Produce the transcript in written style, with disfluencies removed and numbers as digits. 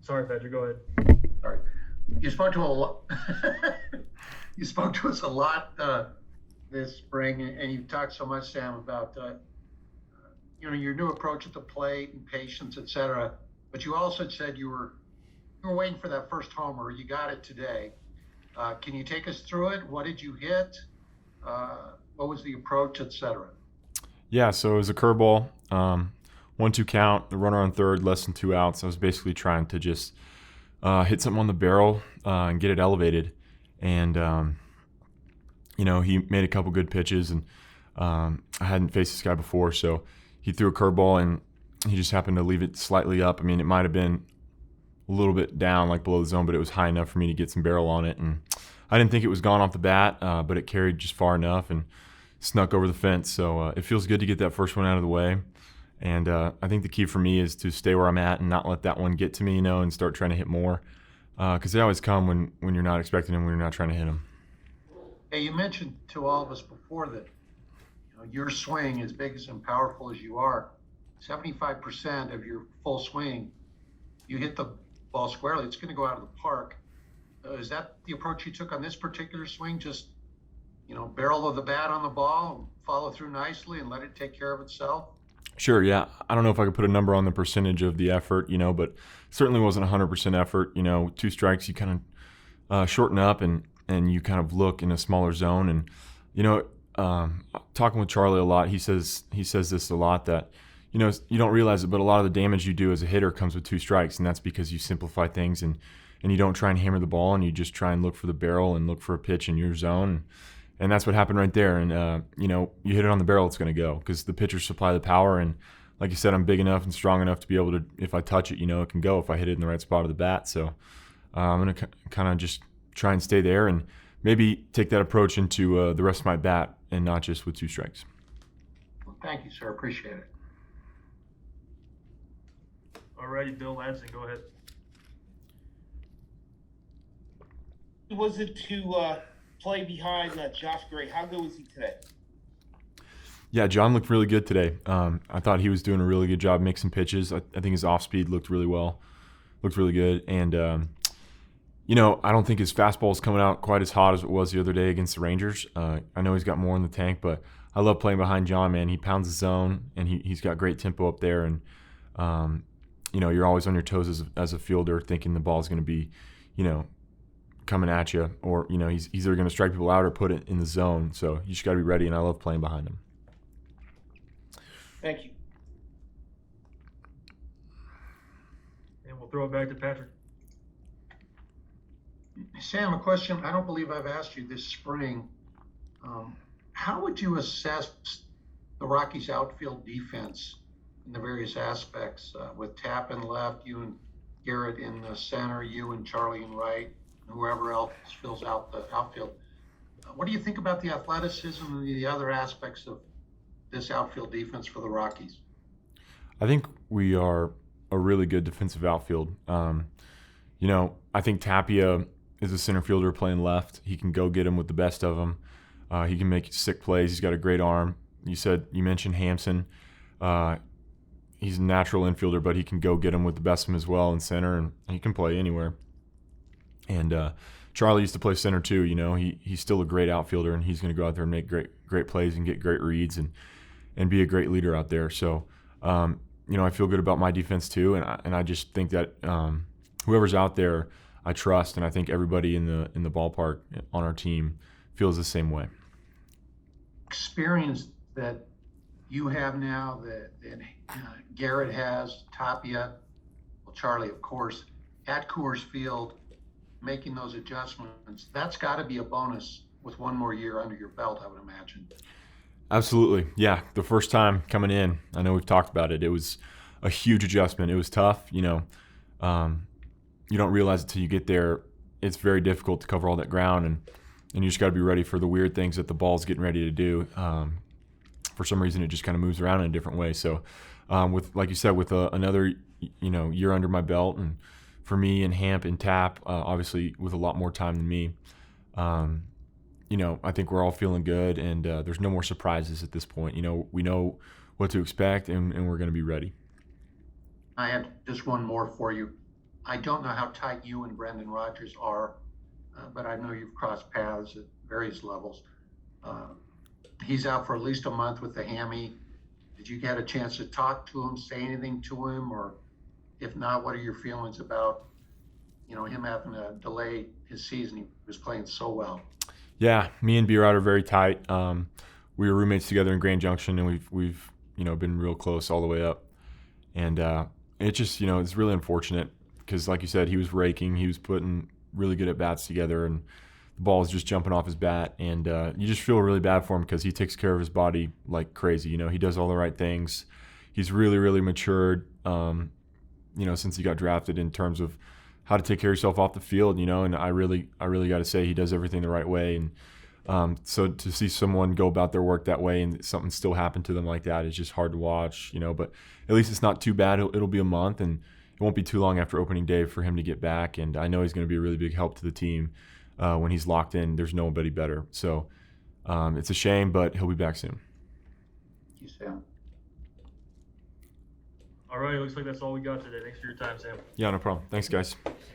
Sorry, Patrick, go ahead. Sorry. You spoke to a lot. You spoke to us a lot this spring, and you talked so much, Sam, about your new approach at the plate and patience, et cetera. But you also said you were waiting for that first homer. You got it today. Can you take us through it? What did you hit? What was the approach, et cetera? Yeah, so it was a curveball, 1-2 count, the runner on third, less than 2 outs. I was basically trying to just hit something on the barrel and get it elevated. And he made a couple good pitches, and I hadn't faced this guy before, so he threw a curveball and he just happened to leave it slightly up. I mean, it might have been a little bit down, like below the zone, but it was high enough for me to get some barrel on it. And I didn't think it was gone off the bat, but it carried just far enough and snuck over the fence. So it feels good to get that first one out of the way. And I think the key for me is to stay where I'm at and not let that one get to me, and start trying to hit more. Because they always come when you're not expecting them, when you're not trying to hit them. Hey, you mentioned to all of us before that your swing, as big and powerful as you are, 75% of your full swing, you hit the ball squarely. It's going to go out of the park. Is that the approach you took on this particular swing? Just barrel of the bat on the ball, follow through nicely, and let it take care of itself? Sure, yeah. I don't know if I could put a number on the percentage of the effort, but certainly wasn't 100% effort. 2 strikes, you kind of shorten up and you kind of look in a smaller zone. And, talking with Charlie a lot, he says this a lot, that, you don't realize it, but a lot of the damage you do as a hitter comes with 2 strikes, and that's because you simplify things and you don't try and hammer the ball, and you just try and look for the barrel and look for a pitch in your zone. And that's what happened right there. And, you hit it on the barrel, it's going to go, because the pitchers supply the power. And like you said, I'm big enough and strong enough to be able to, if I touch it, it can go if I hit it in the right spot of the bat. So I'm going to kind of just try and stay there and maybe take that approach into the rest of my bat, and not just with 2 strikes. Well, thank you, sir. Appreciate it. All righty, Bill Lansing, go ahead. Was it to play behind Josh Gray? How good was he today? Yeah, John looked really good today. I thought he was doing a really good job mixing pitches. I think his off speed looked really good. And, I don't think his fastball is coming out quite as hot as it was the other day against the Rangers. I know he's got more in the tank, but I love playing behind John, man. He pounds the zone, and he's got great tempo up there. And, you're always on your toes as a fielder, thinking the ball's going to be, coming at you, or he's either going to strike people out or put it in the zone. So you just got to be ready, and I love playing behind him. Thank you. And we'll throw it back to Patrick. Sam, a question I don't believe I've asked you this spring. How would you assess the Rockies' outfield defense in the various aspects, with Tapp in left, you and Garrett in the center, you and Charlie in right, whoever else fills out the outfield? What do you think about the athleticism and the other aspects of this outfield defense for the Rockies? I think we are a really good defensive outfield. I think Tapia is a center fielder playing left. He can go get him with the best of them. He can make sick plays. He's got a great arm. You mentioned Hampson. He's a natural infielder, but he can go get him with the best of them as well in center, and he can play anywhere. And Charlie used to play center too. He's still a great outfielder, and he's going to go out there and make great plays and get great reads and be a great leader out there. So, I feel good about my defense too, and I just think that whoever's out there, I trust, and I think everybody in the ballpark on our team feels the same way. Experience that you have now, that Garrett has, Tapia, well, Charlie, of course, at Coors Field, making those adjustments, that's got to be a bonus with one more year under your belt, I would imagine. Absolutely. Yeah, the first time coming in, I know we've talked about it, it was a huge adjustment. It was tough, you don't realize it till you get there. It's very difficult to cover all that ground, and you just got to be ready for the weird things that the ball's getting ready to do. For some reason, it just kind of moves around in a different way. So, with, like you said, with another year under my belt, and for me and Hamp and Tap, obviously with a lot more time than me, I think we're all feeling good, and there's no more surprises at this point. We know what to expect, and we're going to be ready. I have just one more for you. I don't know how tight you and Brendan Rodgers are, but I know you've crossed paths at various levels. He's out for at least a month with the hammy. Did you get a chance to talk to him, say anything to him, or if not, what are your feelings about, him having to delay his season? He was playing so well. Yeah, me and B-Rod are very tight. We were roommates together in Grand Junction, and we've been real close all the way up. And it just it's really unfortunate because, like you said, he was raking, he was putting really good at bats together, and the ball is just jumping off his bat, and you just feel really bad for him because he takes care of his body like crazy. He does all the right things. He's really, really matured, since he got drafted in terms of how to take care of yourself off the field, and I really got to say he does everything the right way. And so to see someone go about their work that way and something still happen to them like that is just hard to watch, but at least it's not too bad. It'll be a month, and it won't be too long after opening day for him to get back. And I know he's going to be a really big help to the team. When he's locked in, there's nobody better. So it's a shame, but he'll be back soon. Thank you, Sam. All right, looks like that's all we got today. Thanks for your time, Sam. Yeah, no problem. Thanks, guys.